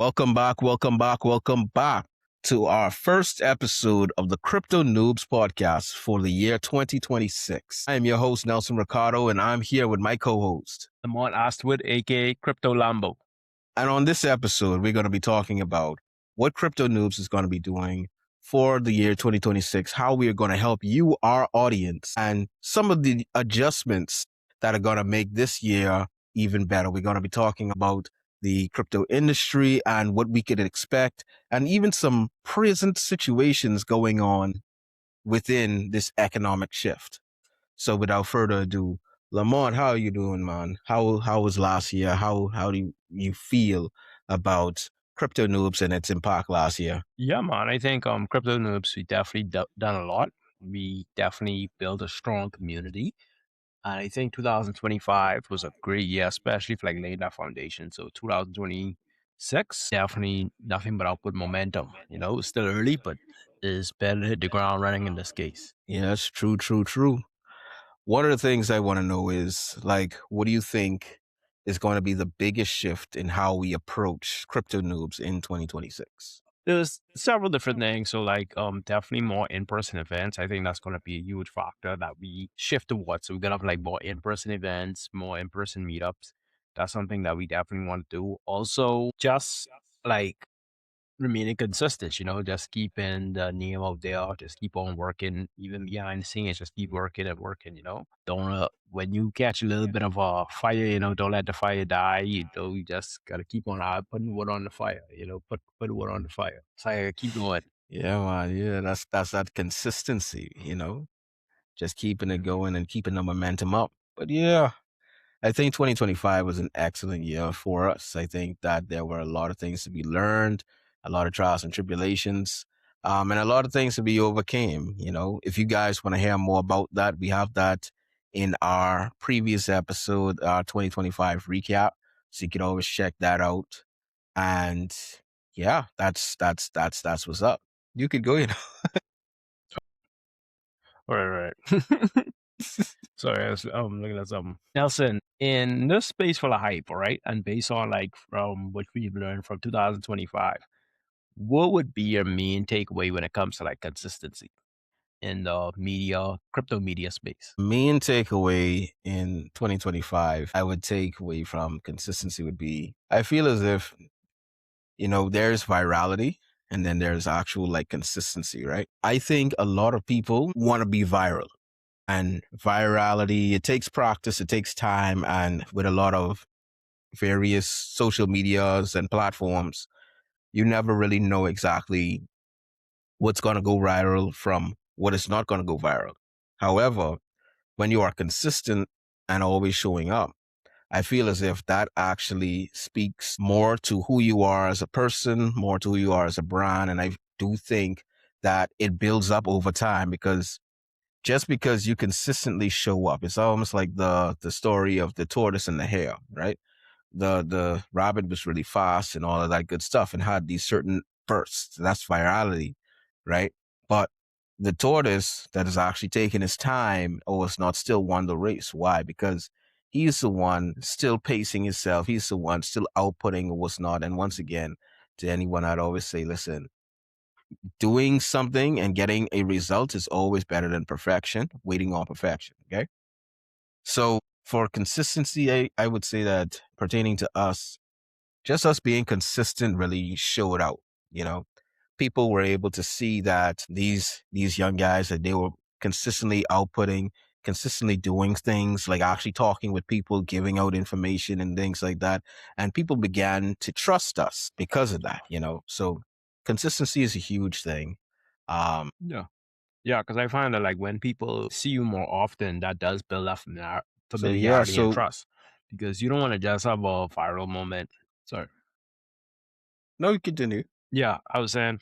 Welcome back, welcome back, welcome back to our first episode of the CryptoNoobz podcast for the year 2026. I am your host, Nelson Ricardo, and I'm here with my co-host, Lamont Astwood, aka Crypto Lambo. And on this episode, we're going to be talking about what CryptoNoobz is going to be doing for the year 2026, how we are going to help you, our audience, and some of the adjustments that are going to make this year even better. We're going to be talking about the crypto industry and what we could expect, and even some present situations going on within this economic shift. So without further ado, Lamont, how are you doing, man? How was last year? How do you feel about CryptoNoobz and its impact last year? Yeah, man. I think CryptoNoobz, we definitely done a lot. We definitely built a strong community. And I think 2025 was a great year, especially for like laying that foundation. So 2026, definitely nothing but upward momentum. It's still early, but it's better to hit the ground running in this case. Yes, true. One of the things I want to know is, what do you think is going to be the biggest shift in how we approach CryptoNoobz in 2026? There's several different things. So definitely more in-person events. I think that's going to be a huge factor that we shift towards. So we're going to have like more in-person events, more in-person meetups. That's something that we definitely want to do. Also, just like remaining consistent, just keeping the name out there, just keep on working, even behind the scenes, just keep working and working, Don't, when you catch a little bit of a fire, don't let the fire die, you just got to keep on putting wood on the fire, put wood on the fire. So keep going. Yeah, man. Yeah, that's that consistency, just keeping it going and keeping the momentum up. But yeah, I think 2025 was an excellent year for us. I think that there were a lot of things to be learned, a lot of trials and tribulations, and a lot of things to be overcame. If you guys want to hear more about that, we have that in our previous episode, our 2025 recap. So you can always check that out. And yeah, that's what's up. You could go, Right. Sorry, I was looking at something. Nelson, in this space full of hype, all right, and based on like from what we've learned from 2025, what would be your main takeaway when it comes to like consistency in the crypto media space? Main takeaway in 2025, I would take away from consistency would be, I feel as if, there's virality and then there's actual like consistency, right? I think a lot of people want to be viral, and virality, it takes practice, it takes time. And with a lot of various social medias and platforms, you never really know exactly what's going to go viral from what is not going to go viral. However, when you are consistent and always showing up, I feel as if that actually speaks more to who you are as a person, more to who you are as a brand. And I do think that it builds up over time, because just because you consistently show up, it's almost like the story of the tortoise and the hare, right? The rabbit was really fast and all of that good stuff and had these certain bursts. That's virality, right? But the tortoise that is actually taking his time, is not still won the race. Why? Because he's the one still pacing himself. He's the one still outputting what's not. And once again, to anyone, I'd always say, listen, doing something and getting a result is always better than perfection, waiting on perfection. Okay. So for consistency, I would say that pertaining to us, just us being consistent really showed out. People were able to see that these young guys, that they were consistently outputting, consistently doing things, like actually talking with people, giving out information and things like that. And people began to trust us because of that, So consistency is a huge thing. Yeah, because I find that like when people see you more often, that does build up So yeah, familiarity and trust, because you don't want to just have a viral moment. Sorry. no, you continue. Yeah, I was saying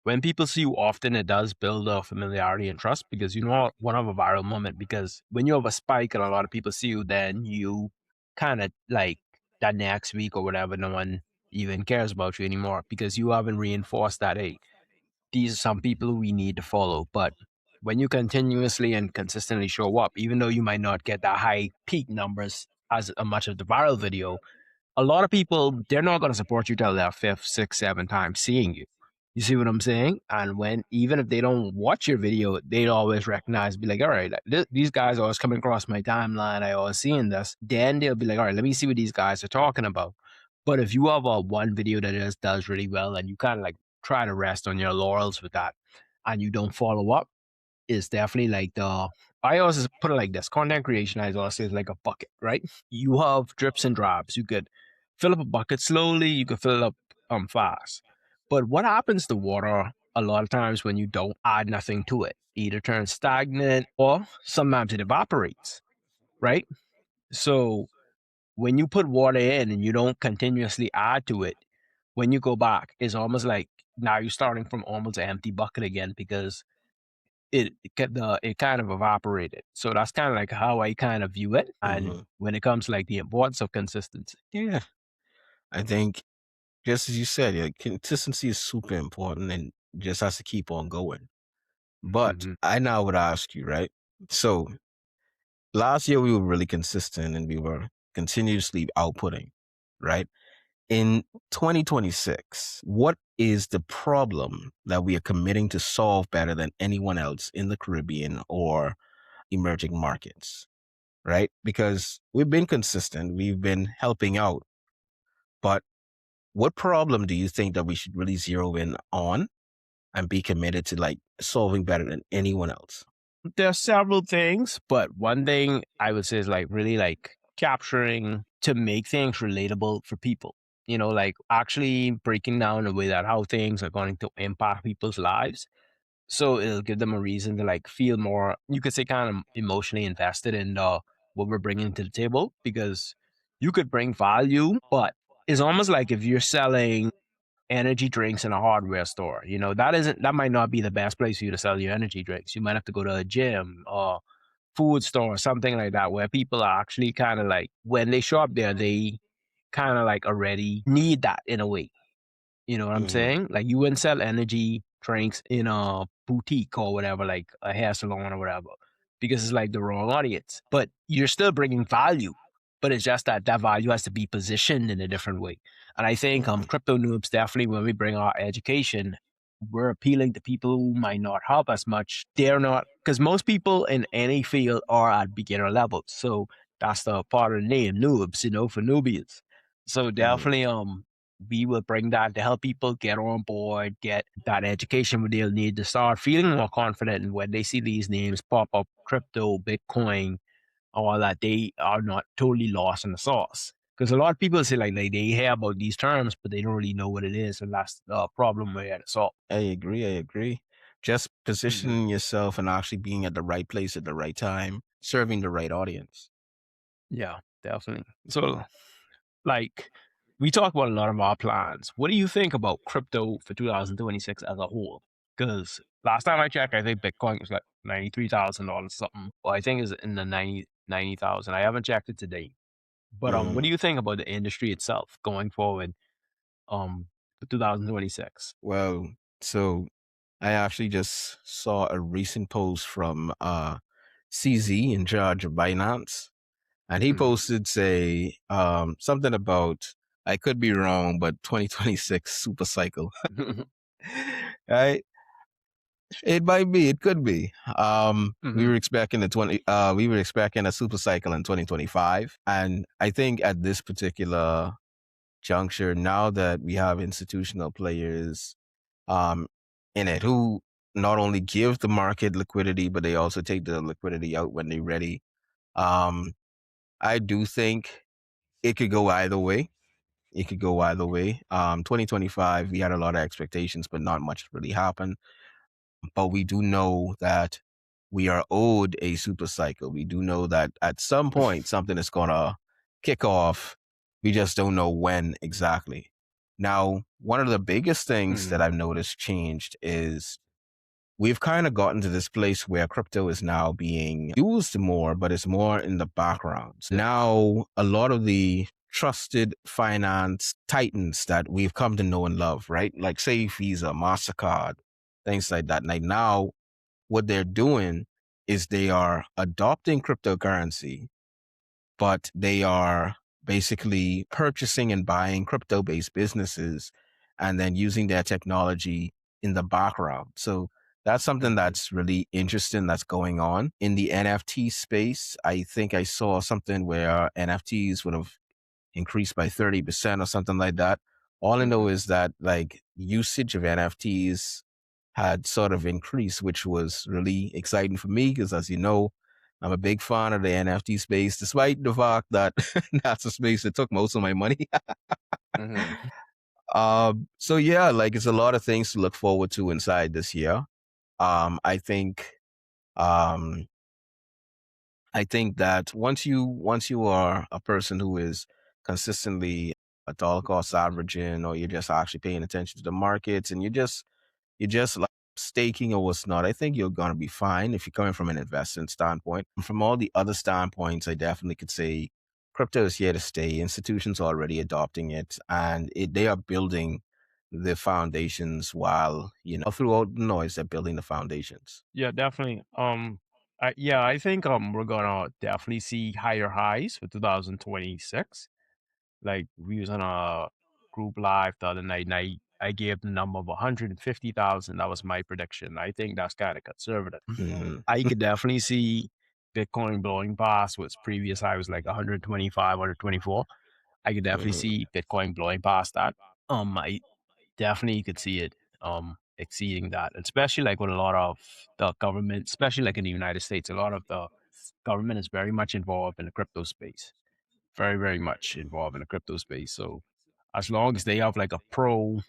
when people see you often, it does build a familiarity and trust, because you don't want to have a viral moment, because when you have a spike and a lot of people see you, then you kind of like that next week or whatever, no one even cares about you anymore, because you haven't reinforced that, hey, these are some people we need to follow. But when you continuously and consistently show up, even though you might not get that high peak numbers as much as the viral video, a lot of people, they're not going to support you till their fifth, sixth, seventh time seeing you. You see what I'm saying? And when, even if they don't watch your video, they'd always recognize, be like, all right, these guys are always coming across my timeline. I always seeing this. Then they'll be like, all right, let me see what these guys are talking about. But if you have a one video that just does really well and you kind of like try to rest on your laurels with that and you don't follow up, is definitely like I always put it like this: content creation, I always say, is like a bucket, right? You have drips and drops. You could fill up a bucket slowly, you could fill it up fast. But what happens to water a lot of times when you don't add nothing to it? Either turns stagnant or sometimes it evaporates, right? So when you put water in and you don't continuously add to it, when you go back, it's almost like now you're starting from almost an empty bucket again, because it kind of evaporated. So that's kind of like how I kind of view it. And Hmm. when it comes to like the importance of consistency. Yeah, I think just as you said, yeah, consistency is super important and just has to keep on going. But Hmm. I now would ask you, right? So last year we were really consistent and we were continuously outputting, right? In 2026, what is the problem that we are committing to solve better than anyone else in the Caribbean or emerging markets, right? Because we've been consistent, we've been helping out, but what problem do you think that we should really zero in on and be committed to like solving better than anyone else? There are several things, but one thing I would say is like really like capturing to make things relatable for people. You know, like actually breaking down the way that how things are going to impact people's lives. So it'll give them a reason to like feel more, you could say, kind of emotionally invested in what we're bringing to the table, because you could bring value, but it's almost like if you're selling energy drinks in a hardware store, that might not be the best place for you to sell your energy drinks. You might have to go to a gym or food store or something like that, where people are actually kind of like, when they shop there, they kind of like already need that in a way. You know what I'm Hmm. saying? Like you wouldn't sell energy drinks in a boutique or whatever, like a hair salon or whatever, because it's like the wrong audience. But you're still bringing value, but it's just that that value has to be positioned in a different way. And I think Hmm. crypto noobs, definitely when we bring our education, we're appealing to people who might not have as much. They're not, because most people in any field are at beginner levels. So that's the part of the name, noobs, for newbies. So Hmm. definitely we will bring that to help people get on board, get that education where they'll need to start feeling more confident. And when they see these names pop up, crypto, Bitcoin, all that, they are not totally lost in the sauce. Because a lot of people say like they hear about these terms, but they don't really know what it is, and that's the problem we're here to solve. I agree. I agree. Just Hmm. positioning yourself and actually being at the right place at the right time, serving the right audience. Yeah, definitely. So, like, we talk about a lot of our plans. What do you think about crypto for 2026 as a whole? Because last time I checked, I think Bitcoin was like $93,000 something. Well, I think it's in the 90,000. I haven't checked it today. But what do Mm. you think about the industry itself going forward for 2026? Well, so I actually just saw a recent post from CZ in charge of Binance, and he Mhm. posted say something about, I could be wrong, but 2026 super cycle. Right? It might be, it could be. We Mhm. were expecting we were expecting a super cycle in 2025, and I think at this particular juncture, now that we have institutional players um, in it who not only give the market liquidity, but they also take the liquidity out when they're ready. Um, I do think it could go either way. It could go either way. 2025, we had a lot of expectations, but not much really happened. But we do know that we are owed a super cycle. We do know that at some point something is gonna kick off. We just don't know when exactly. Now, one of the biggest things that Mhm. I've noticed changed is we've kind of gotten to this place where crypto is now being used more, but it's more in the background. So now, a lot of the trusted finance titans that we've come to know and love, right? Like, say, Visa, MasterCard, things like that. Like, now, what they're doing is they are adopting cryptocurrency, but they are basically purchasing and buying crypto based businesses and then using their technology in the background. So that's something Mhm. that's really interesting that's going on in the NFT space. I think I saw something where NFTs would have increased by 30% or something like that. All I know Mhm. is that like usage of NFTs had sort of increased, which was really exciting for me because, as you know, I'm a big fan of the NFT space, despite the fact that that's a space that took most of my money. Mhm. So yeah, like it's a lot of things to look forward to inside this year. I think um, I think that once you are a person who is consistently a dollar cost averaging, or you're just actually paying attention to the markets, and you're just like staking or what's not, I think you're gonna be fine if you're coming from an investment standpoint. From all the other standpoints, I definitely could say crypto is here to stay. Institutions are already adopting it, and they are building the foundations while throughout the noise, they're building the foundations. Yeah, definitely. I think we're gonna definitely see higher highs for 2026. Like we was on a group live the other night, and I gave the number of 150,000. That was my prediction. I think that's kind of conservative. Mhm. I could definitely see Bitcoin blowing past what's previous high was like 125, 124. I could definitely Mhm. see Bitcoin blowing past that. I definitely could see it exceeding that, especially like with a lot of the government, especially like in the United States, a lot of the government is very much involved in the crypto space. Very, very much involved in the crypto space. So as long as they have like a pro,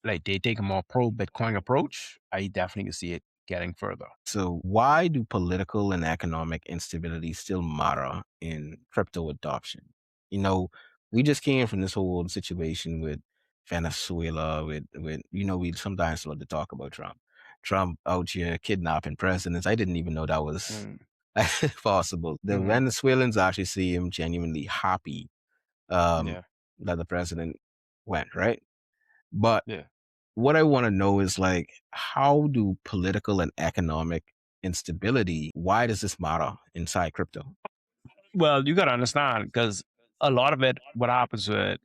like they take a more pro Bitcoin approach, I definitely can see it getting further. So, why do political and economic instability still matter in crypto adoption? You know, we just came from this whole situation with Venezuela, with we sometimes love to talk about Trump. Trump out here kidnapping presidents. I didn't even know that was Mm, possible. The hmm. Venezuelans actually seem genuinely happy um, Yeah, that the president went, right? But yeah. what I want to know is like, how do political and economic instability, why does this matter inside crypto? Well, you got to understand because a lot of it, what happens with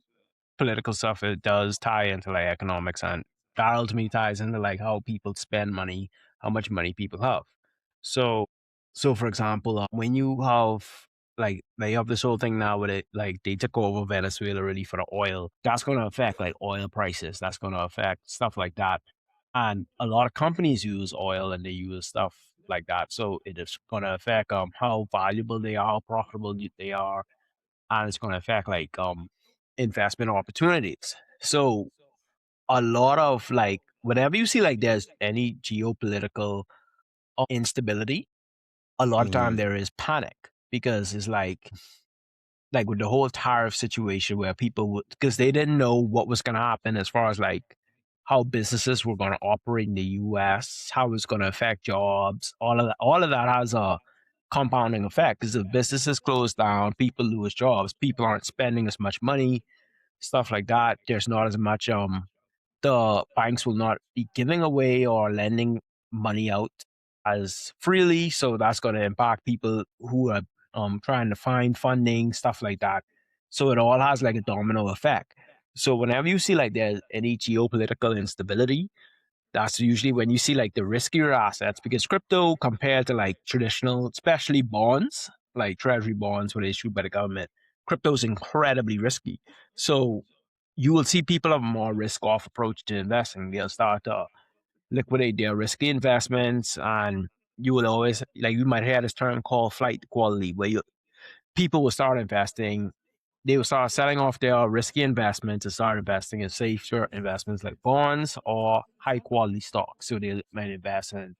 political stuff, it does tie into like economics, and that ultimately ties into like how people spend money, how much money people have. So, so for example, when you have like they have this whole thing now with it, like they took over Venezuela really for the oil. That's going to affect like oil prices. That's going to affect stuff like that. And a lot of companies use oil and they use stuff like that. So it is going to affect how valuable they are, how profitable they are, and it's going to affect like investment opportunities. So a lot of like whenever you see like there's any geopolitical instability, a lot of time Hmm. there is panic because it's like with the whole tariff situation where people would because they didn't know what was going to happen as far as like how businesses were going to operate in the US, how it's going to affect jobs, all of that has a compounding effect because if businesses close down, people lose jobs, people aren't spending as much money, stuff like that. There's not as much the banks will not be giving away or lending money out as freely. So that's going to impact people who are trying to find funding, stuff like that. So it all has like a domino effect. So whenever you see like there's any geopolitical instability, that's usually when you see like the riskier assets because crypto compared to like traditional, especially bonds, like treasury bonds when issued by the government, crypto is incredibly risky. So you will see people have a more risk off approach to investing. They'll start to liquidate their risky investments and you will always like you might hear this term called flight to quality where people will start investing, they will start selling off their risky investments and start investing in safer investments like bonds or high quality stocks. So they might invest in,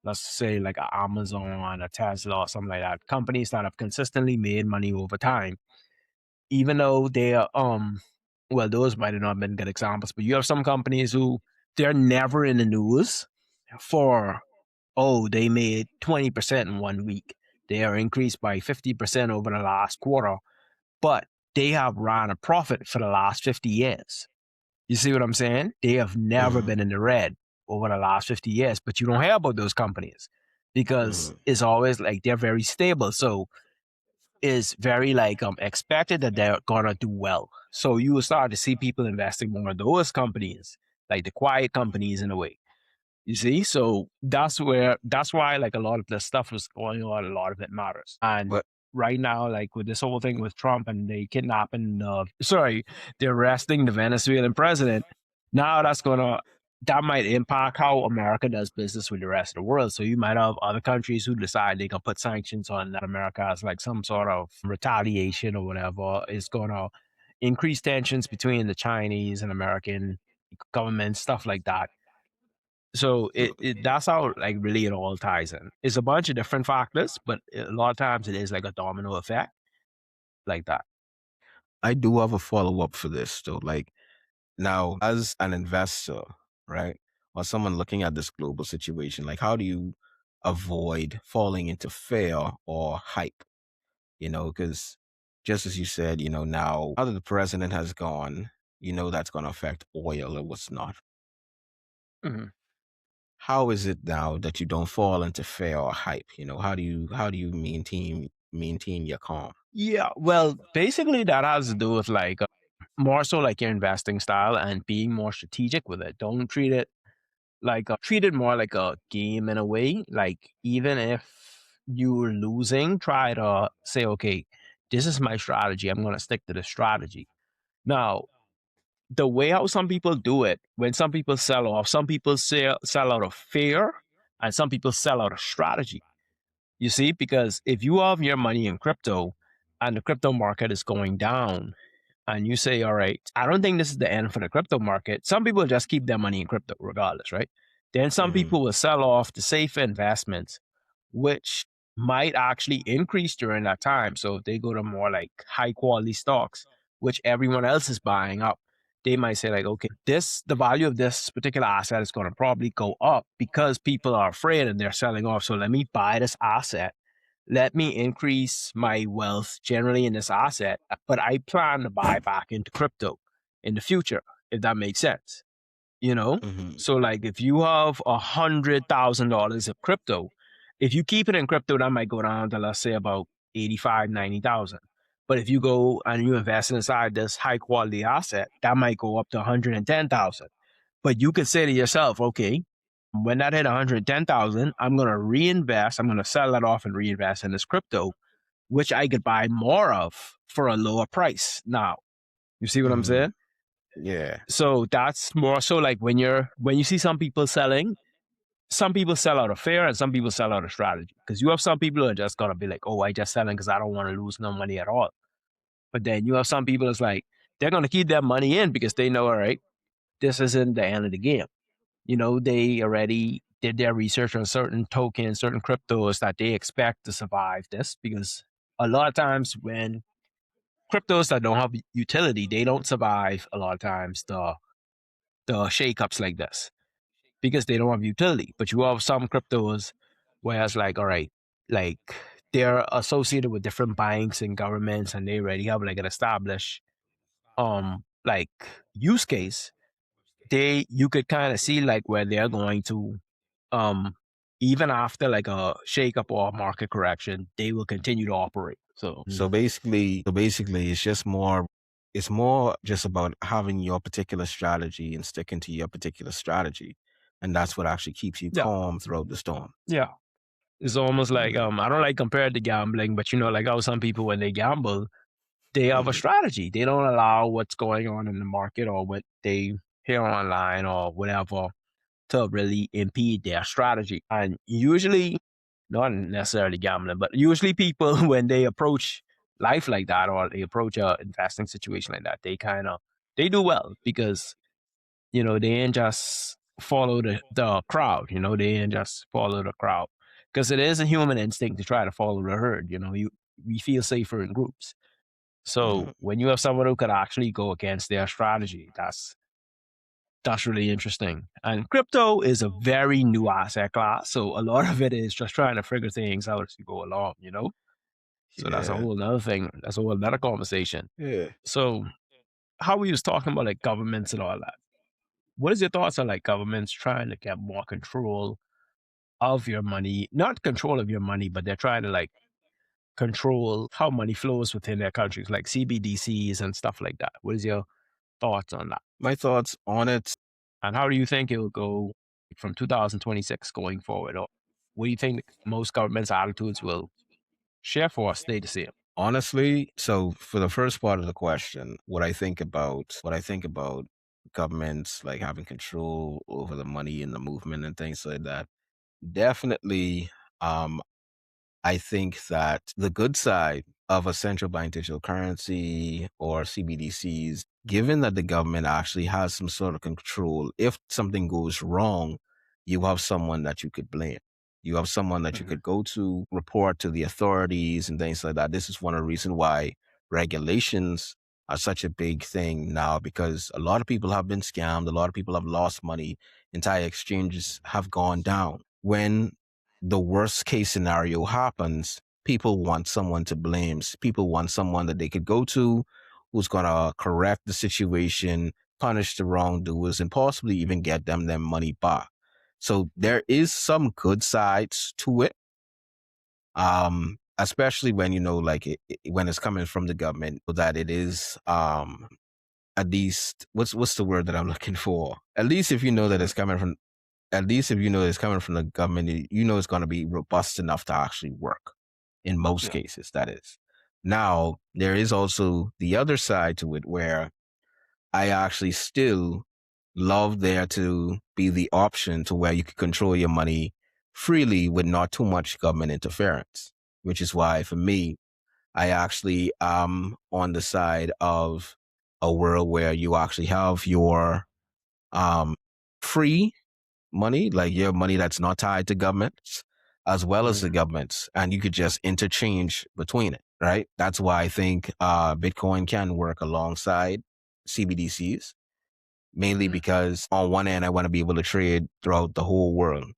let's say, like an Amazon, a Tesla, or something like that. Companies that have consistently made money over time, even though they are, well, those might have not been good examples, but you have some companies who they're never in the news for, oh, they made 20% in 1 week. They are increased by 50% over the last quarter but they have ran a profit for the last 50 years. You see what I'm saying? They have never Hmm. been in the red over the last 50 years, but you don't hear about those companies because Hmm. it's always like they're very stable. So is very like expected that they're gonna do well. So you will start to see people investing more in those companies, like the quiet companies in a way. You see, so that's why like a lot of the stuff is going on. A lot of it matters. And But right now, like with this whole thing with Trump and they kidnapping, they're arresting the Venezuelan president. Now that might impact how America does business with the rest of the world. So you might have other countries who decide they can put sanctions on America as like some sort of retaliation or whatever. It's gonna increase tensions between the Chinese and American governments, stuff like that. So that's how like really it all ties in. It's a bunch of different factors, but a lot of times it is like a domino effect like that. I do have a follow up for this though. Like now, as an investor, right, or someone looking at this global situation, like how do you avoid falling into fear or hype? Because just as you said, now that the president has gone, that's going to affect oil or what's not. Mhm. How is it now that you don't fall into fear or hype? How do you maintain your calm? Yeah, well, basically that has to do with like more so like your investing style and being more strategic with it. Don't treat it more like a game in a way. Like even if you're losing, try to say, okay, this is my strategy. I'm going to stick to the strategy. Now, the way how some people do it, when some people sell off, some people sell out of fear and some people sell out of strategy. You see, because if you have your money in crypto and the crypto market is going down, and you say, all right, I don't think this is the end for the crypto market. Some people just keep their money in crypto regardless, right? Then some Hmm. people will sell off the safe investments, which might actually increase during that time. So if they go to more like high quality stocks, which everyone else is buying up, they might say like, okay, the value of this particular asset is going to probably go up because people are afraid and they're selling off. So let me buy this asset, let me increase my wealth generally in this asset, but I plan to buy back into crypto in the future, if that makes sense. You know? Hmm. So like if you have $100,000 of crypto, if you keep it in crypto, that might go down to let's say about 85, 90,000. But if you go and you invest inside this high quality asset, that might go up to 110,000. But you could say to yourself, okay, when that hit 110,000, I'm going to reinvest. I'm going to sell that off and reinvest in this crypto, which I could buy more of for a lower price. Now, you see what I'm Hmm. saying? Yeah. So that's more so like when you see some people selling, some people sell out of fear and some people sell out of strategy. Because you have some people who are just gonna be like, oh, I just selling because I don't want to lose no money at all. But then you have some people that's like they're gonna keep their money in because they know, all right, this isn't the end of the game. You know, they already did their research on certain tokens, certain cryptos that they expect to survive this because a lot of times when cryptos that don't have utility, they don't survive a lot of times the shakeups like this because they don't have utility. But you have some cryptos whereas like, all right, like they're associated with different banks and governments and they already have like an established like use case. You could kind of see like where they're going to um even after like a shakeup or a market correction, they will continue to operate. So So basically, it's more just about having your particular strategy and sticking to your particular strategy, and that's what actually keeps you yeah, calm throughout the storm. yeah. It's almost like Mm-hmm. I don't like compare it to gambling, but you know, like how some people when they gamble, they have a strategy. They don't allow what's going on in the market or what they hear online or whatever to really impede their strategy. And usually, not necessarily gambling, but usually people when they approach life like that or they approach a investing situation like that, they do well because they ain't just follow the crowd. They ain't just follow the crowd because it is a human instinct to try to follow the herd. We feel safer in groups. Mm-hmm. So when you have someone who could actually go against their strategy, that's really interesting. And crypto is a very new asset class. So a lot of it is just trying to figure things out as you go along. So that's a Yeah. whole another thing. That's a whole another conversation. Yeah. So how we was talking about like governments and all that. What is your thoughts on like governments trying to get more control of your money? Not control of your money, but they're trying to like control how money flows within their countries, like CBDCs and stuff like that. What is your thoughts on that? My thoughts on it, And how do you think it will go from 2026 going forward? Or what do you think most governments' attitudes will share for or stay the same? honestly, so for the first part of the question, what I think about governments like having control over the money and the movement and things like that, definitely um I think that the good side of a central bank digital currency or CBDCs, given that the government actually has some sort of control, if something goes wrong, you have someone that you could blame. You have someone that you Mhm. could go to, report to the authorities and things like that. This is one of the reasons why regulations are such a big thing now, because a lot of people have been scammed. A lot of people have lost money. Entire exchanges have gone down. When the worst case scenario happens, people want someone to blame. People want someone that they could go to who's going to correct the situation, punish the wrongdoers, and possibly even get them their money back. So there is some good sides to it, especially when, you know, like when it's coming from the government, so that it is at least, what's the word that I'm looking for? At least if you know that Mhm. it's coming from at least if you know it's coming from the government, you know it's going to be robust enough to actually work in most Yeah. cases, that is. Now, there is also the other side to it where I actually still love there to be the option to where you can control your money freely with not too much government interference, which is why for me, I actually am on the side of a world where you actually have your um, free money, like your money that's not tied to governments, as well as the Mhm. governments, and you could just interchange between it, right? That's why I think Bitcoin can work alongside CBDCs, mainly Mhm. because on one end, I want to be able to trade throughout the whole world,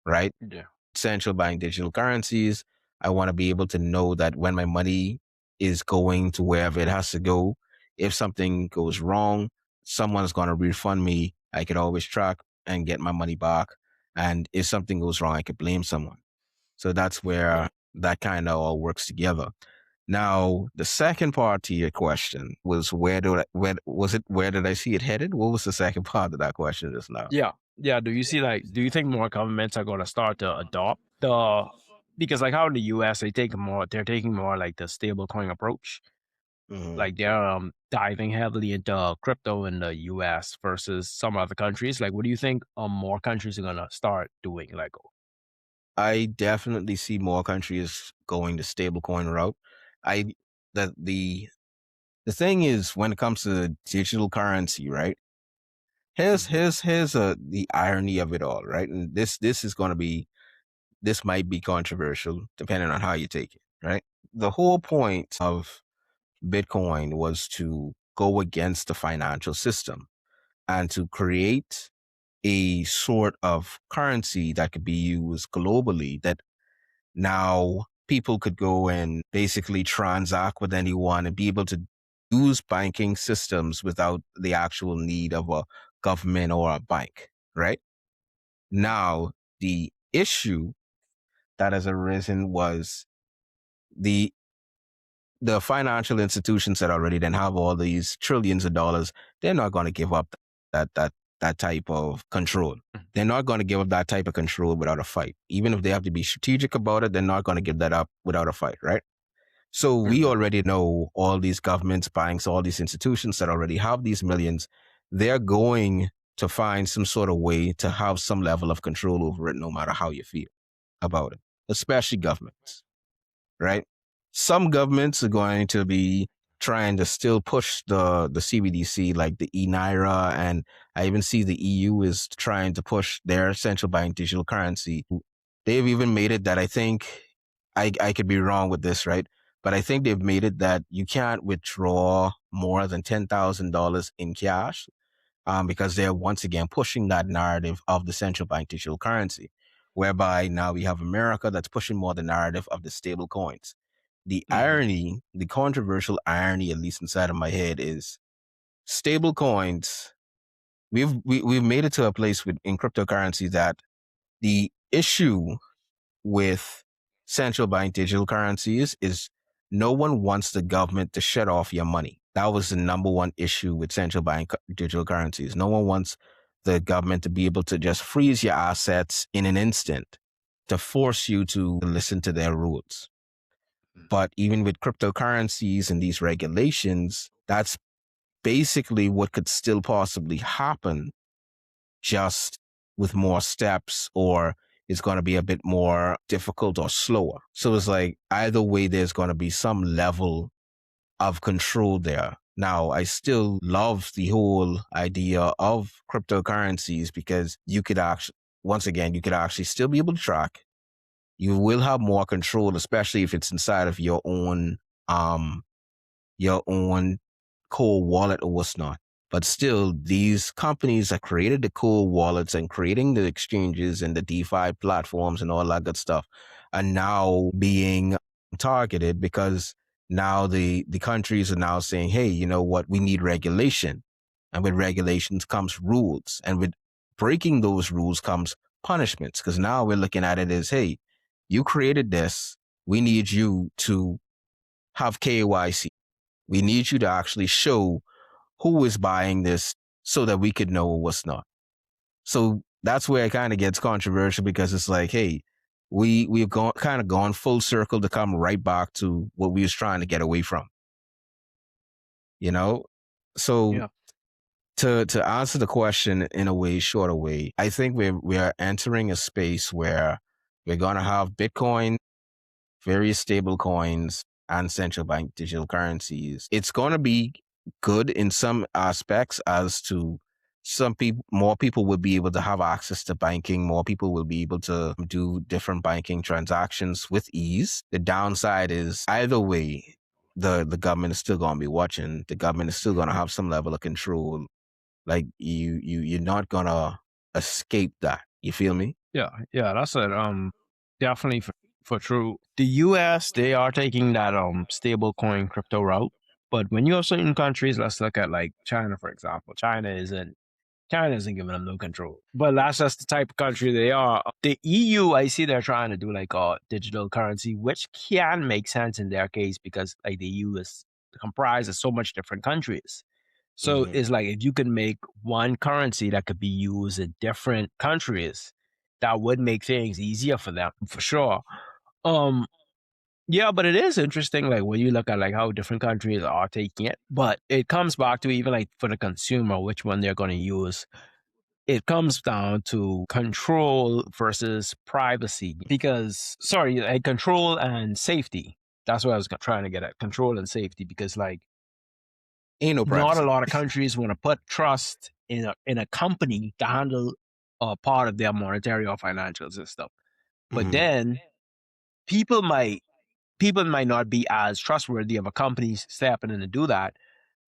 right? Yeah. Central bank digital currencies, I want to be able to know that when my money is going to wherever it has to go, if something goes wrong, someone's going to refund me. I could always track and get my money back. And if something goes wrong, I could blame someone. So that's Yeah. where that kind of all works together. Now, the second part to your question was where did I see it headed? What was the second part of that question just now? Yeah. Yeah. Do you think more governments are going to start to adopt because like how in the US, they're taking more like the stable coin approach. Mhm. Like they're diving heavily into crypto in the US versus some other countries. Like, what do you think more countries are going to start doing? Like, I definitely see more countries going the stablecoin route. I the the the thing is, when it comes to digital currency, right? Mhm. Here's the irony of it all, right? And this is going to be this might be controversial depending on how you take it, right? The whole point of Bitcoin was to go against the financial system and to create a sort of currency that could be used globally, that now people could go and basically transact with anyone and be able to use banking systems without the actual need of a government or a bank, right? Now, the issue that has arisen was the the financial institutions that already then have all these trillions of dollars. They're not going to give up that that that type of control. They're not going to give up that type of control without a fight. Even if they have to be strategic about it, they're not going to give that up without a fight, right? So we Mhm. already know all these governments, banks, all these institutions that already have these millions, they're going to find some sort of way to have some level of control over it, no matter how you feel about it, especially governments, right? Some governments are going to be trying to still push the CBDC, like the e-naira, and I even see the EU is trying to push their central bank digital currency. They've even made it that I think I could be wrong with this, right? But I think they've made it that you can't withdraw more than $10,000 in cash, because they're once again pushing that narrative of the central bank digital currency, whereby now we have America that's pushing more the narrative of the stable coins. The Mhm. irony, the controversial irony, at least inside of my head, is stable coins. We've made it to a place with in cryptocurrency that the issue with central bank digital currencies is no one wants the government to shut off your money. That was the number one issue with central bank digital currencies. No one wants the government to be able to just freeze your assets in an instant to force you to listen to their rules. But even with cryptocurrencies and these regulations, that's basically what could still possibly happen, just with more steps, or it's going to be a bit more difficult or slower. So it's like either way, there's going to be some level of control there. Now, I still love the whole idea of cryptocurrencies because you could actually, once again, you could actually still be able to track. You will have more control, especially if it's inside of your own core wallet or what's not. But still, these companies that created the core wallets and creating the exchanges and the DeFi platforms and all that good stuff are now being targeted because now the countries are now saying, hey, you know what, we need regulation. And with regulations comes rules. And with breaking those rules comes punishments. Because now we're looking at it as, hey, you created this. We need you to have KYC. We need you to actually show who is buying this so that we could know what's not. So that's where it kind of gets controversial because it's like, hey, we've gone full circle to come right back to what we was trying to get away from. You know? So Yeah. to answer the question in a way, shorter way, I think we are entering a space where we're gonna have Bitcoin, various stable coins, and central bank digital currencies. It's going to be good in some aspects as to more people will be able to have access to banking. More people will be able to do different banking transactions with ease. The downside is either way, the government is still going to be watching. The government is still going to have some level of control. Like you're not going to escape that. You feel me? Yeah, that's it. Definitely for true. The US, they are taking that stable coin crypto route. But when you have certain countries, let's look at like China, for example. China isn't giving them no control. But that's just the type of country they are. The EU, I see they're trying to do like a digital currency, which can make sense in their case because like the EU is comprised of so much different countries. So Mm-hmm. it's like if you can make one currency that could be used in different countries, that would make things easier for them for sure. Um, yeah, but it is interesting, like when you look at like how different countries are taking it. But it comes back to even like for the consumer, which one they're going to use. It comes down to control versus privacy. Because sorry, like control and safety. That's what I was trying to get at. Control and safety, because like Ain't no not a privacy. lot of countries want to put trust in a company to handle a part of their monetary or financial system. But Mm-hmm. then people might people might not be as trustworthy of a company stepping in to do that.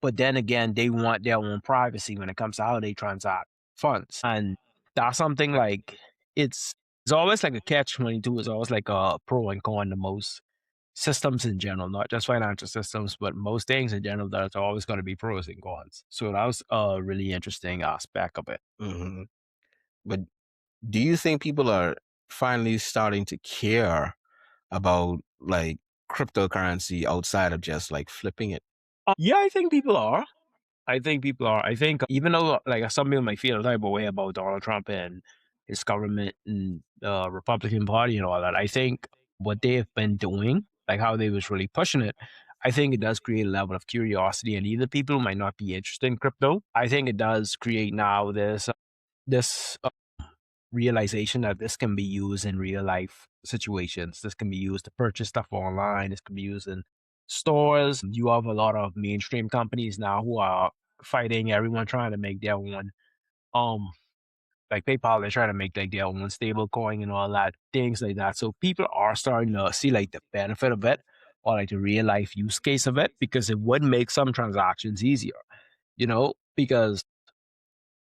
But then again, they want their own privacy when it comes to how they transact funds, and that's something like it's always like a catch-22. It's always like a pro and con to most systems in general, not just financial systems, but most things in general. There's always going to be pros and cons. So that was a really interesting aspect of it. Mm-hmm. But do you think people are finally starting to care about like cryptocurrency outside of just like flipping it? Yeah, I think people are. I think even though like some people might feel a type of way about Donald Trump and his government and the Republican Party and all that, I think what they have been doing, like how they was really pushing it, I think it does create a level of curiosity. And even people who might not be interested in crypto, I think it does create now this realization that this can be used in real life situations. This can be used to purchase stuff online. This can be used in stores. You have a lot of mainstream companies now who are fighting everyone trying to make their own um like PayPal, they're trying to make like their own stable coin and all that, things like that. So people are starting to see like the benefit of it or like the real life use case of it because it would make some transactions easier, because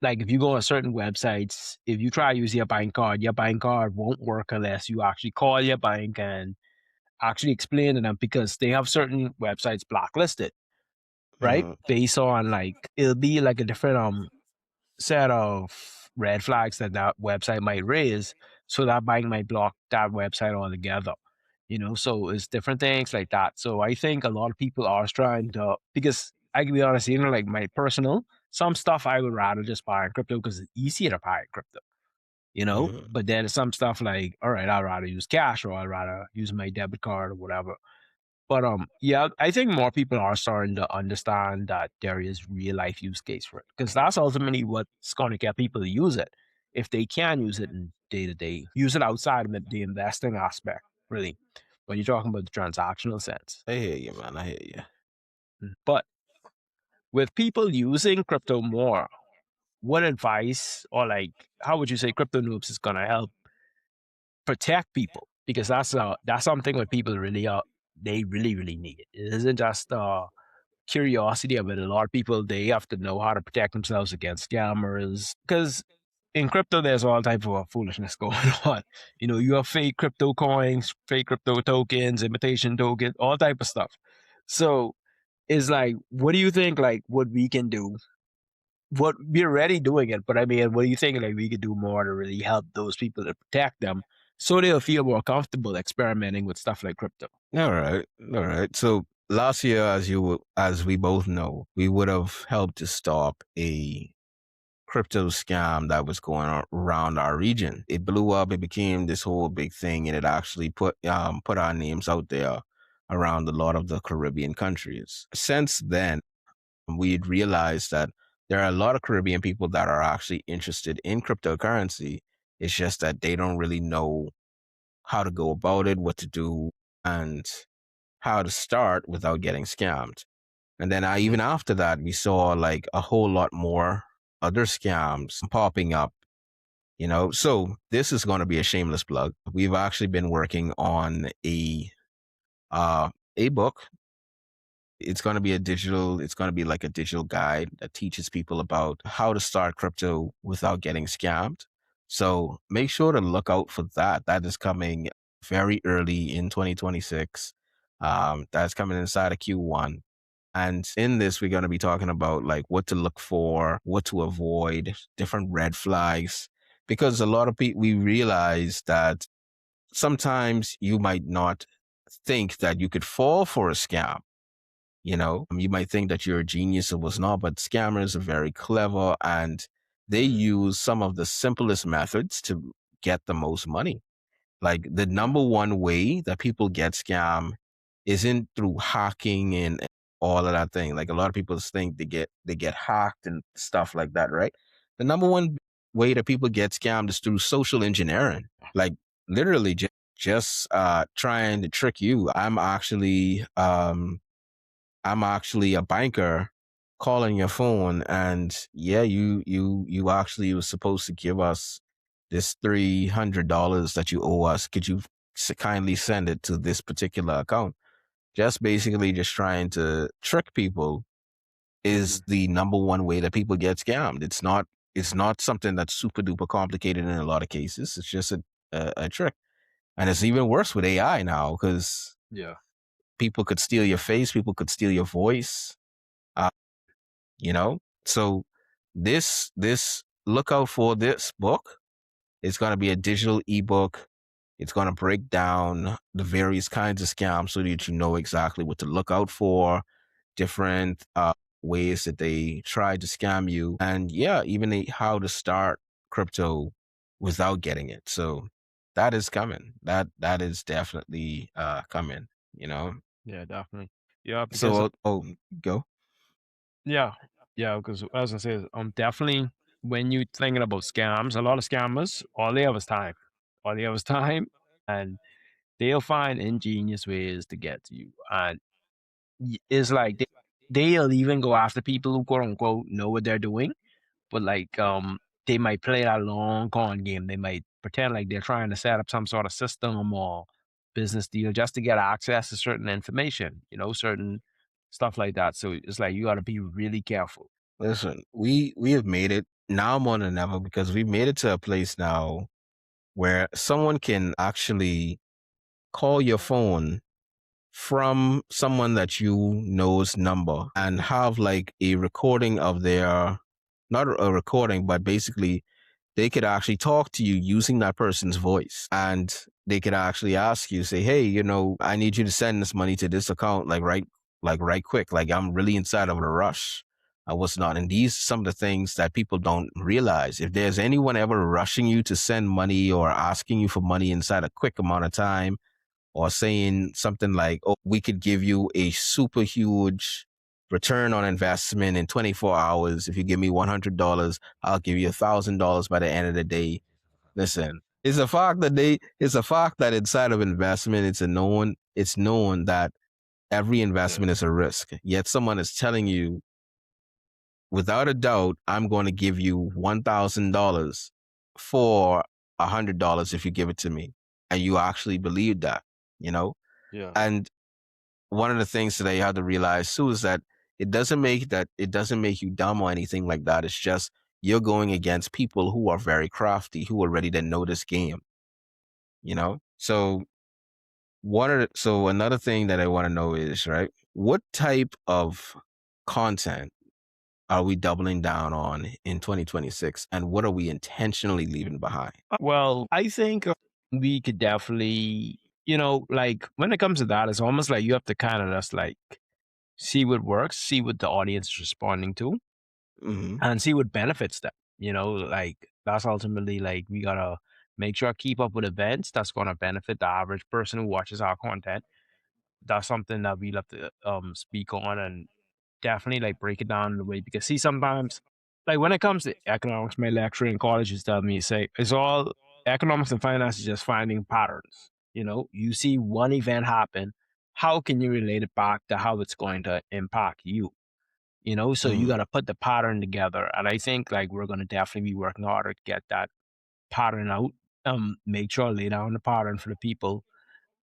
like if you go on certain websites, if you try to use your bank card won't work unless you actually call your bank and actually explain to them because they have certain websites blacklisted, right? Mm-hmm. Based on like it'll be like a different set of red flags that that website might raise, so that bank might block that website altogether. So it's different things like that. So I think a lot of people are trying to, because I can be honest, like my personal, some stuff I would rather just buy in crypto because it's easier to buy in crypto. Mhm. But then some stuff like, all right, I'd rather use cash or I'd rather use my debit card or whatever. But yeah, I think more people are starting to understand that there is real life use case for it because that's ultimately what's going to get people to use it. If they can use it in day to day, use it outside of the investing aspect, really, when you're talking about the transactional sense. I hear you, man. I hear you. But with people using crypto more, what advice or like how would you say CryptoNoobz is going to help protect people? Because that's something that people really they really need. It isn't just curiosity of it. A lot of people they have to know how to protect themselves against scammers because in crypto there's all type of foolishness going on. You have fake crypto coins, fake crypto tokens, imitation tokens, all type of stuff. So it's like, what do you think? Like, what we can do? What we're already doing it, but I mean, what do you think? Like, we could do more to really help those people to protect them, so they'll feel more comfortable experimenting with stuff like crypto. All right, all right. So last year, as we both know, we would have helped to stop a crypto scam that was going on around our region. It blew up. It became this whole big thing, and it actually put our names out there around a lot of the Caribbean countries. Since then, we'd realized that there are a lot of Caribbean people that are actually interested in cryptocurrency. It's just that they don't really know how to go about it, what to do, and how to start without getting scammed. And then even after that, we saw like a whole lot more other scams popping up, So this is going to be a shameless plug. We've actually been working on a book. It's going to be like a digital guide that teaches people about how to start crypto without getting scammed. So make sure to look out for that. That is coming very early in 2026. That's coming inside of Q1. And in this, we're going to be talking about like what to look for, what to avoid, different red flags, because a lot of people, we realize that sometimes you might not think that you could fall for a scam. You might think that you're a genius or was not, but scammers are very clever and they use some of the simplest methods to get the most money. Like the number one way that people get scammed isn't through hacking and all of that thing. Like a lot of people think they get hacked and stuff like that, right? The number one way that people get scammed is through social engineering. Like literally just trying to trick you. I'm actually a banker calling your phone and yeah, you actually was supposed to give us this $300 that you owe us. Could you kindly send it to this particular account? Just basically just trying to trick people is the number one way that people get scammed. It's not something that's super duper complicated in a lot of cases. It's just a trick. And it's even worse with AI now because Yeah. people could steal your face, people could steal your voice. Uh, so this look out for this book. It's going to be a digital ebook. It's going to break down the various kinds of scams so that you know exactly what to look out for, different ways that they try to scam you, and yeah, even how to start crypto without getting it. So that is coming. That is definitely coming. Yeah, definitely. Yeah, because So go. yeah, yeah, because as I said, definitely when you thinking about scams, a lot of scammers, all they have is time. All they have is time, and they'll find ingenious ways to get to you. And it's like they'll even go after people who quote unquote know what they're doing, but like they might play that long con game. They might pretend like they're trying to set up some sort of system or business deal just to get access to certain information, certain stuff like that. So it's like you got to be really careful. Listen, we have made it now more than ever because we've made it to a place now where someone can actually call your phone from someone that you know's number and have like a recording of their, not a recording, but basically they could actually talk to you using that person's voice, and they could actually ask you, say, hey, I need you to send this money to this account, like right quick. Like, I'm really inside of a rush. I was not. And these some of the things that people don't realize. If there's anyone ever rushing you to send money or asking you for money inside a quick amount of time, or saying something like, oh, we could give you a super huge return on investment in 24 hours. If you give me $100, I'll give you $1,000 by the end of the day. Listen, it's a fact that inside of investment, it's known that every Yeah. investment is a risk. Yet someone is telling you, without a doubt, I'm going to give you $1,000 for $100 if you give it to me. And you actually believe that, you know? Yeah. And one of the things that I had to realize too is that it doesn't make you dumb or anything like that. It's just you're going against people who are very crafty, who are ready to know this game, So so another thing that I want to know is, right, what type of content are we doubling down on in 2026, and what are we intentionally leaving behind? Well, I think we could definitely, like when it comes to that, it's almost like you have to kind of just like see what works, see what the audience is responding to, Hmm. and see what benefits them. Like that's ultimately like we gotta make sure keep up with events that's gonna benefit the average person who watches our content. That's something that we love to speak on and definitely like break it down in a way because see sometimes like when it comes to economics, my lecturer in college is telling me say it's all economics and finance is just finding patterns. You see one event happen, how can you relate it back to how it's going to impact you? So you got Hmm. to put the pattern together. And I think like we're going to definitely be working harder to get that pattern out. Make sure lay down the pattern for the people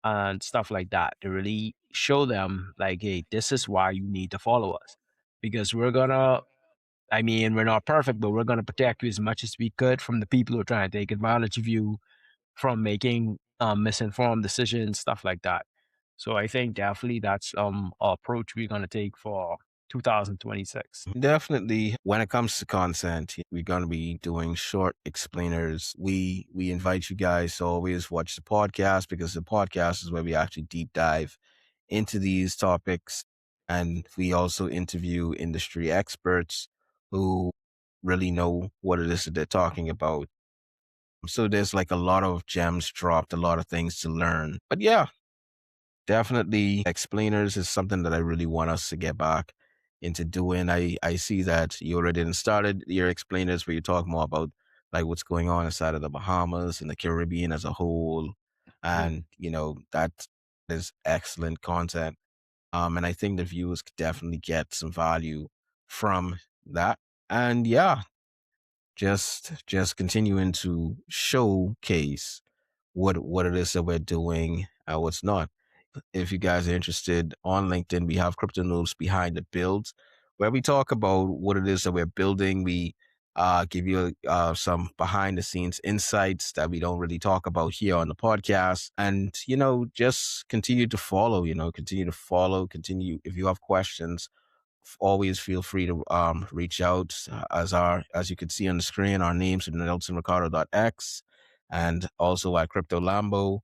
and stuff like that to really show them like, hey, this is why you need to follow us because I mean, we're not perfect, but we're gonna protect you as much as we could from the people who are trying to take advantage of you, from making misinformed decisions, stuff like that. So I think definitely that's our approach we're gonna take for 2026. Definitely, when it comes to content, we're going to be doing short explainers. We invite you guys to always watch the podcast, because the podcast is where we actually deep dive into these topics, and we also interview industry experts who really know what it is that they're talking about. So there's like a lot of gems dropped, a lot of things to learn. But yeah, definitely explainers is something that I really want us to get back into doing. I see that you already done started your explainers, where you talk more about like what's going on inside of the Bahamas and the Caribbean as a whole. Yeah. And that is excellent content. And I think the viewers could definitely get some value from that. And yeah, just continuing to showcase what it is that we're doing and what's not. If you guys are interested, on LinkedIn, we have CryptoNoobz Behind the Builds, where we talk about what it is that we're building. We give you some behind the scenes insights that we don't really talk about here on the podcast. And, just continue to follow, continue. If you have questions, always feel free to reach out. As you can see on the screen, our names are NelsonRecardo.x and also at Crypto Lambo. You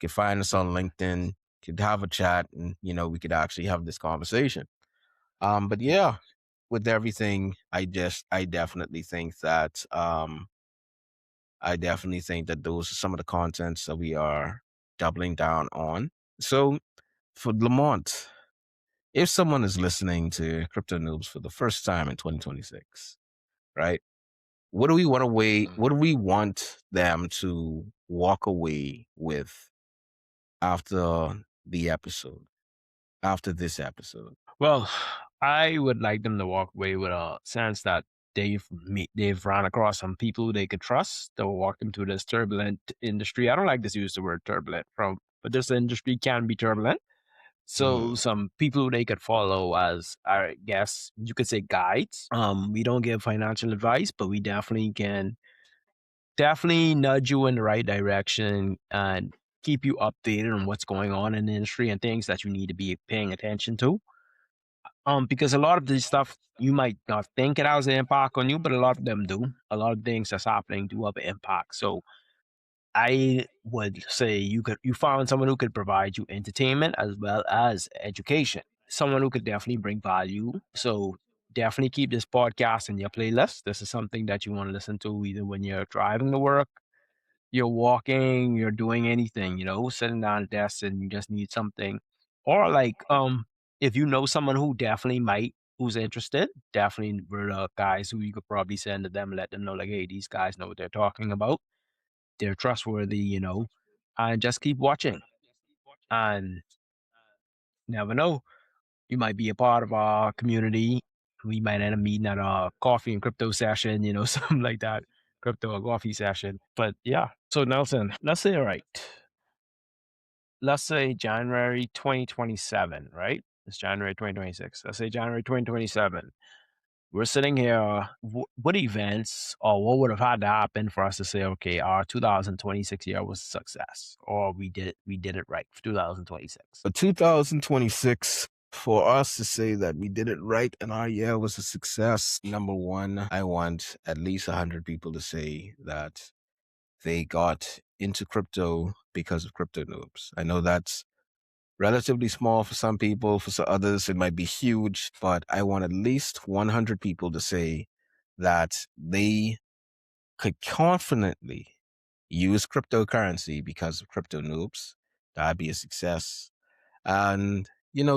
can find us on LinkedIn, could have a chat, and we could actually have this conversation. But yeah, with everything, I definitely think that those are some of the contents that we are doubling down on. So for Lamont, if someone is listening to Crypto Noobs for the first time in 2026, right? What do we want them to walk away with after the episode, after this episode? Well, I would like them to walk away with a sense that they've run across some people they could trust that will walk them through this turbulent industry. I don't like to use the word turbulent but this industry can be turbulent. So Mm, some people they could follow as, I guess you could say, guides. We don't give financial advice, but we definitely nudge you in the right direction and keep you updated on what's going on in the industry and things that you need to be paying attention to. Because a lot of this stuff you might not think it has an impact on you, but a lot of them do. A lot of things that's happening do have an impact. So I would say you found someone who could provide you entertainment as well as education. Someone who could definitely bring value. So definitely keep this podcast in your playlist. This is something that you want to listen to either when you're driving to work, you're walking, you're doing anything, sitting down at a desk and you just need something. Or like if you know someone who definitely who's interested, definitely we're the guys who you could probably send to them, let them know like, hey, these guys know what they're talking about. They're trustworthy, and just keep watching. And never know, you might be a part of our community. We might end up meeting at a coffee and crypto session, something like that, crypto or coffee session. But yeah, so Nelson, let's say, all right, let's say January 2027, right? It's January 2026. Let's say January 2027. We're sitting here. What events or what would have had to happen for us to say, okay, our 2026 year was a success, or we did it right for 2026? For 2026, for us to say that we did it right and our year was a success, number one, I want at least 100 people to say that they got into crypto because of CryptoNoobz. I know that's relatively small for some people. For some others, it might be huge, but I want at least 100 people to say that they could confidently use cryptocurrency because of CryptoNoobz. That'd be a success. And,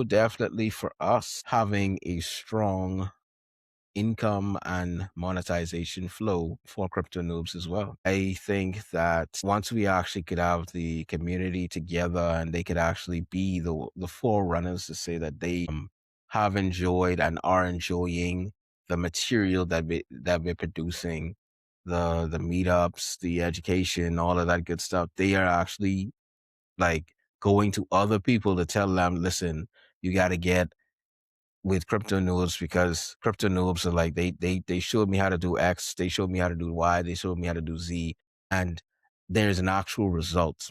definitely for us, having a strong income and monetization flow for CryptoNoobz as well. I think that once we actually could have the community together and they could actually be the forerunners to say that they have enjoyed and are enjoying the material that we're producing, the meetups, the education, all of that good stuff, they are actually like going to other people to tell them, listen, you got to get with CryptoNoobz because CryptoNoobz are like they showed me how to do X, they showed me how to do Y, they showed me how to do Z, and there's an actual result.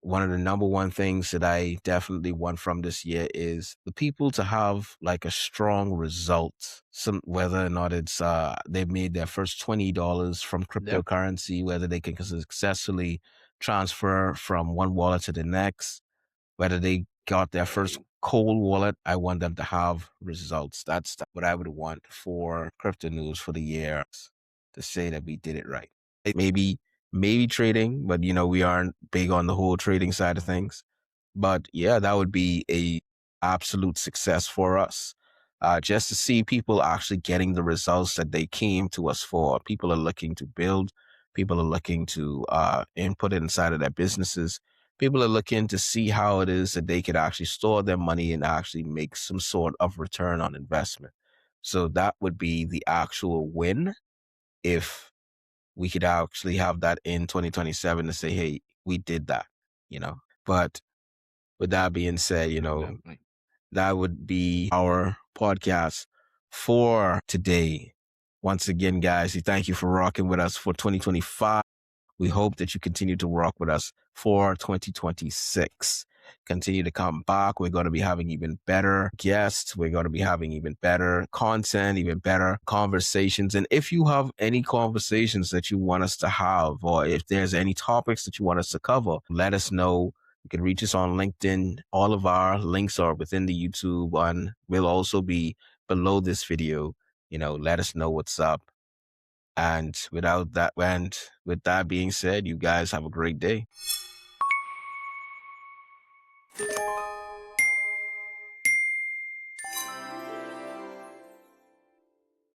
One of the number one things that I definitely want from this year is the people to have like a strong result. Some whether or not it's they've made their first $20 from Yep. cryptocurrency, whether they can successfully transfer from one wallet to the next, whether they got their first cold wallet, I want them to have results. That's what I would want for CryptoNoobz for the year to say that we did it right. Maybe trading, but we aren't big on the whole trading side of things. But yeah, that would be a absolute success for us. Just to see people actually getting the results that they came to us for. People are looking to build. People are looking to input it inside of their businesses. People are looking to see how it is that they could actually store their money and actually make some sort of return on investment. So that would be the actual win if we could actually have that in 2027 to say, hey, we did that. But with that being said, Definitely. that would be our podcast for today. Once again, guys, we thank you for rocking with us for 2025. We hope that you continue to rock with us for 2026. Continue to come back. We're going to be having even better guests. We're going to be having even better content, even better conversations. And if you have any conversations that you want us to have, or if there's any topics that you want us to cover, let us know. You can reach us on LinkedIn. All of our links are within the YouTube and will also be below this video. Let us know what's up. And with that being said, you guys have a great day.